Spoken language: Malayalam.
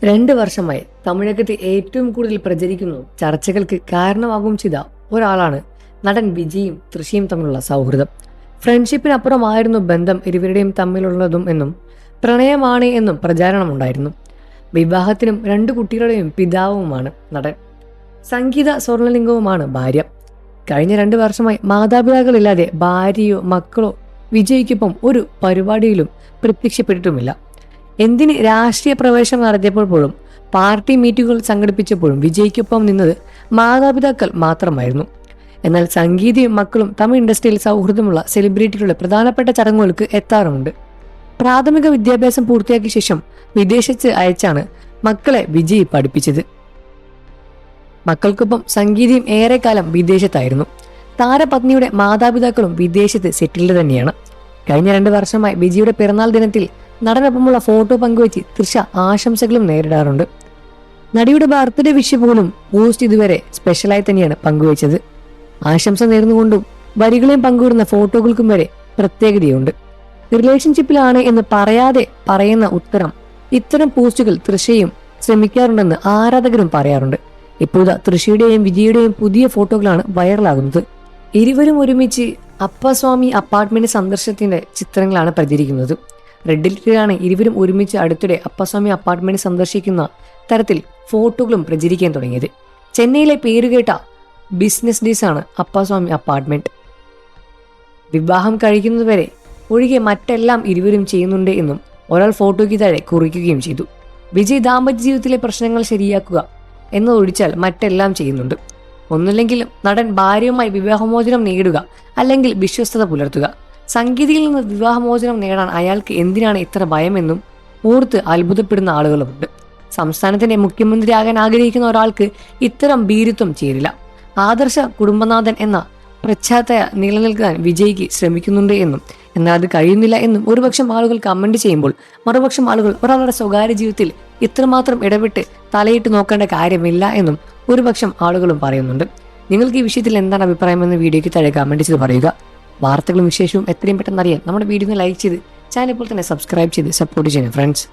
2 വർഷമായി തമിഴകത്ത് ഏറ്റവും കൂടുതൽ പ്രചരിക്കുന്നു ചർച്ചകൾക്ക് കാരണമാകും ചെയ്ത ഒരാളാണ് നടൻ വിജയും തൃശയും തമ്മിലുള്ള സൗഹൃദം. ഫ്രണ്ട്ഷിപ്പിനപ്പുറമായിരുന്നു ബന്ധം ഇരുവരുടെയും തമ്മിലുള്ളതും എന്നും പ്രണയമാണ് എന്നും പ്രചാരണമുണ്ടായിരുന്നു. വിവാഹത്തിനും 2 കുട്ടികളുടെയും പിതാവുമാണ് നടൻ. സംഗീത സ്വർണലിംഗവുമാണ് ഭാര്യ. കഴിഞ്ഞ 2 വർഷമായി മാതാപിതാക്കളില്ലാതെ ഭാര്യയോ മക്കളോ വിജയ്ക്കൊപ്പം ഒരു പരിപാടിയിലും പ്രത്യക്ഷപ്പെട്ടിട്ടുമില്ല. എന്തിന് രാഷ്ട്രീയ പ്രവേശനം നടത്തിയപ്പോൾ പോലും പാർട്ടി മീറ്റുകൾ സംഘടിപ്പിച്ചപ്പോഴും വിജയ്ക്കൊപ്പം നിന്നത് മാതാപിതാക്കൾ മാത്രമായിരുന്നു. എന്നാൽ സംഗീതയും മക്കളും തമിഴ് ഇൻഡസ്ട്രിയിൽ സൗഹൃദമുള്ള സെലിബ്രിറ്റികളുടെ പ്രധാനപ്പെട്ട ചടങ്ങുകൾക്ക് എത്താറുമുണ്ട്. പ്രാഥമിക വിദ്യാഭ്യാസം പൂർത്തിയാക്കിയ ശേഷം വിദേശത്ത് അയച്ചാണ് മക്കളെ വിജയ് പഠിപ്പിച്ചത്. മക്കൾക്കൊപ്പം സംഗീതയും ഏറെക്കാലം വിദേശത്തായിരുന്നു. താരപത്നിയുടെ മാതാപിതാക്കളും വിദേശത്ത് സെറ്റിൽഡ് തന്നെയാണ്. കഴിഞ്ഞ 2 വർഷമായി വിജയുടെ പിറന്നാൾ ദിനത്തിൽ നടനൊപ്പമുള്ള ഫോട്ടോ പങ്കുവച്ച് തൃഷ ആശംസകളും നേരിടാറുണ്ട്. നടിയുടെ ബർത്ത്ഡേ വിഷ് പോലും പോസ്റ്റ് ഇതുവരെ സ്പെഷ്യലായി തന്നെയാണ് പങ്കുവച്ചത്. ആശംസ നേർന്നുകൊണ്ടും വരികളെയും പങ്കുവരുന്ന ഫോട്ടോകൾക്കും വരെ പ്രത്യേകതയുണ്ട്. റിലേഷൻഷിപ്പിലാണ് എന്ന് പറയാതെ പറയുന്ന ഉത്തരം ഇത്തരം പോസ്റ്റുകൾ തൃഷയും ശ്രമിക്കാറുണ്ടെന്ന് ആരാധകരും പറയാറുണ്ട്. ഇപ്പോഴത്തെ തൃഷയുടെയും വിജയുടെയും പുതിയ ഫോട്ടോകളാണ് വൈറലാകുന്നത്. ഇരുവരും ഒരുമിച്ച് അപ്പസ്വാമി അപ്പാർട്ട്മെന്റ് സന്ദർശനത്തിന്റെ ചിത്രങ്ങളാണ് പ്രചരിക്കുന്നത്. റെഡിറ്റിലാണ് ഇരുവരും ഒരുമിച്ച് അടുത്തിടെ അപ്പസ്വാമി അപ്പാർട്ട്മെന്റ് സന്ദർശിക്കുന്ന തരത്തിൽ ഫോട്ടോകളും പ്രചരിക്കാൻ തുടങ്ങിയത്. ചെന്നൈയിലെ പേരുകേട്ട ബിസിനസ് ഡേസ് ആണ് അപ്പസ്വാമി അപ്പാർട്ട്മെന്റ്. വിവാഹം കഴിക്കുന്നതുവരെ ഒഴികെ മറ്റെല്ലാം ഇരുവരും ചെയ്യുന്നുണ്ട് എന്നും ഒരാൾ ഫോട്ടോയ്ക്ക് താഴെ കുറിക്കുകയും ചെയ്തു. വിജയ് ദാമ്പത്യ ജീവിതത്തിലെ പ്രശ്നങ്ങൾ ശരിയാക്കുക എന്നതൊഴിച്ചാൽ മറ്റെല്ലാം ചെയ്യുന്നുണ്ട്. ഒന്നുമില്ലെങ്കിൽ നടൻ ഭാര്യയുമായി വിവാഹമോചനം നേടുക, അല്ലെങ്കിൽ വിശ്വസ്തത പുലർത്തുക. സംഗീതയിൽ നിന്ന് വിവാഹമോചനം നേടാൻ അയാൾക്ക് എന്തിനാണ് ഇത്ര ഭയമെന്നും ഓർത്ത് അത്ഭുതപ്പെടുന്ന ആളുകളുമുണ്ട്. സംസ്ഥാനത്തിന്റെ മുഖ്യമന്ത്രിയാകാൻ ആഗ്രഹിക്കുന്ന ഒരാൾക്ക് ഇത്തരം ഭീരുത്വം ചേരില്ല. ആദർശ കുടുംബനാഥൻ എന്ന പ്രഖ്യാതയ നിലനിൽക്കാൻ വിജയ്ക്ക് ശ്രമിക്കുന്നുണ്ട് എന്നും എന്നാൽ അത് കഴിയുന്നില്ല എന്നും ഒരുപക്ഷം ആളുകൾ കമന്റ് ചെയ്യുമ്പോൾ, മറുപക്ഷം ആളുകൾ ഒരാളുടെ സ്വകാര്യ ജീവിതത്തിൽ ഇത്രമാത്രം ഇടപെട്ട് തലയിട്ട് നോക്കേണ്ട കാര്യമില്ല എന്നും ഒരുപക്ഷം ആളുകളും പറയുന്നുണ്ട്. നിങ്ങൾക്ക് ഈ വിഷയത്തിൽ എന്താണ് അഭിപ്രായമെന്ന് വീഡിയോയ്ക്ക് താഴെ കമന്റ് ചെയ്ത് പറയുക. വാർത്തകളും വിശേഷവും എത്രയും പെട്ടെന്ന് അറിയാൻ നമ്മുടെ വീഡിയോ ലൈക്ക് ചെയ്ത് ചാനൽ ഇപ്പോൾ തന്നെ സബ്സ്ക്രൈബ് ചെയ്ത് സപ്പോർട്ട് ചെയ്യണം ഫ്രണ്ട്സ്.